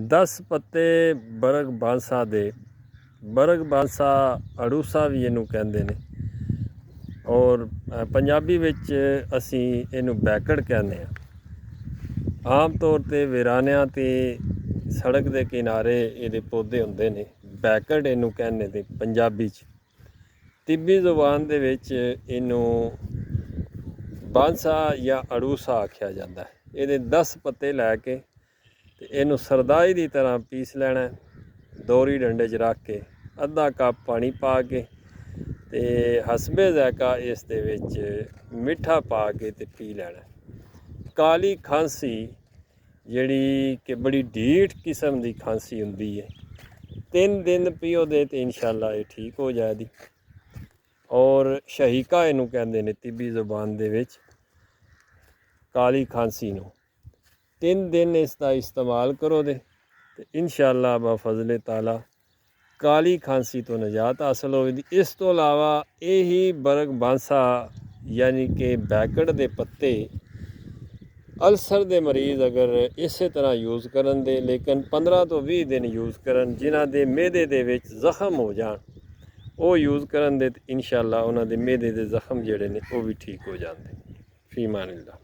10 ਪੱਤੇ ਬਰਗ ਬਾਂਸਾ ਦੇ, ਬਰਗ ਬਾਂਸਾ ਅੜੂਸਾ ਵੀ ਇਹਨੂੰ ਕਹਿੰਦੇ ਨੇ, ਔਰ ਪੰਜਾਬੀ ਵਿੱਚ ਅਸੀਂ ਇਹਨੂੰ ਬੈਕੜ ਕਹਿੰਦੇ ਹਾਂ। ਆਮ ਤੌਰ 'ਤੇ ਵੀਰਾਨਿਆਂ 'ਤੇ ਸੜਕ ਦੇ ਕਿਨਾਰੇ ਇਹਦੇ ਪੌਦੇ ਹੁੰਦੇ ਨੇ, ਬੈਕੜ ਇਹਨੂੰ ਕਹਿੰਦੇ ਨੇ ਪੰਜਾਬੀ 'ਚ। ਤਿੱਬੀ ਜ਼ੁਬਾਨ ਦੇ ਵਿੱਚ ਇਹਨੂੰ ਬਾਂਸਾ ਜਾਂ ਅੜੂਸਾ ਆਖਿਆ ਜਾਂਦਾ ਹੈ। ਇਹਦੇ 10 ਪੱਤੇ ਲੈ ਕੇ ਤੇ ਇਹਨੂੰ ਸਰਦਾਈ ਦੀ ਤਰ੍ਹਾਂ ਪੀਸ ਲੈਣਾ, ਦੋਰੀ ਡੰਡੇ 'ਚ ਰੱਖ ਕੇ ਅੱਧਾ ਕੱਪ ਪਾਣੀ ਪਾ ਕੇ ਤੇ ਹਸਬੇ ਜ਼ਾਇਕਾ ਇਸ ਦੇ ਵਿੱਚ ਮਿੱਠਾ ਪਾ ਕੇ ਤੇ ਪੀ ਲੈਣਾ। ਕਾਲੀ ਖਾਂਸੀ ਜਿਹੜੀ ਕਿ ਬੜੀ ਢੀਠ ਕਿਸਮ ਦੀ ਖਾਂਸੀ ਹੁੰਦੀ ਹੈ, 3 ਦਿਨ ਪੀਓ ਦੇ ਤੇ ਇਨਸ਼ਾਅੱਲਾ ਇਹ ਠੀਕ ਹੋ ਜਾਏਗੀ। ਔਰ ਸ਼ਹੀਕਾ ਇਹਨੂੰ ਕਹਿੰਦੇ ਨੇ ਤਿੱਬੀ ਜ਼ੁਬਾਨ ਦੇ ਵਿੱਚ, ਕਾਲੀ ਖਾਂਸੀ ਨੂੰ। 3 ਦਿਨ ਇਸ ਦਾ ਇਸਤੇਮਾਲ ਕਰੋ ਦੇ ਤੇ ਇਨਸ਼ਾਅੱਲਾ ਬਫਜ਼ਲ ਤਾਲਾ ਕਾਲੀ ਖਾਂਸੀ ਤੋਂ ਨਿਜਾਤ ਹਾਸਲ ਹੋਵੇਗੀ। ਇਸ ਤੋਂ ਇਲਾਵਾ ਇਹੀ ਬਰਗ ਬਾਂਸਾ ਯਾਨੀ ਕਿ ਬੈਕੜ ਦੇ ਪੱਤੇ ਅਲਸਰ ਦੇ ਮਰੀਜ਼ ਅਗਰ ਇਸੇ ਤਰ੍ਹਾਂ ਯੂਜ਼ ਕਰਨ ਦੇ, ਲੇਕਿਨ 15 ਤੋਂ 20 ਦਿਨ ਯੂਜ਼ ਕਰਨ, ਜਿਨ੍ਹਾਂ ਦੇ ਮਿਹਦੇ ਦੇ ਵਿੱਚ ਜ਼ਖਮ ਹੋ ਜਾਣ ਉਹ ਯੂਜ਼ ਕਰਨ ਦੇ, ਇਨਸ਼ਾਅੱਲਾ ਉਹਨਾਂ ਦੇ ਮਿਹਦੇ ਦੇ ਜ਼ਖਮ ਜਿਹੜੇ ਨੇ ਉਹ ਵੀ ਠੀਕ ਹੋ ਜਾਂਦੇ। ਫੀ ਮਾਨਿल्लाह।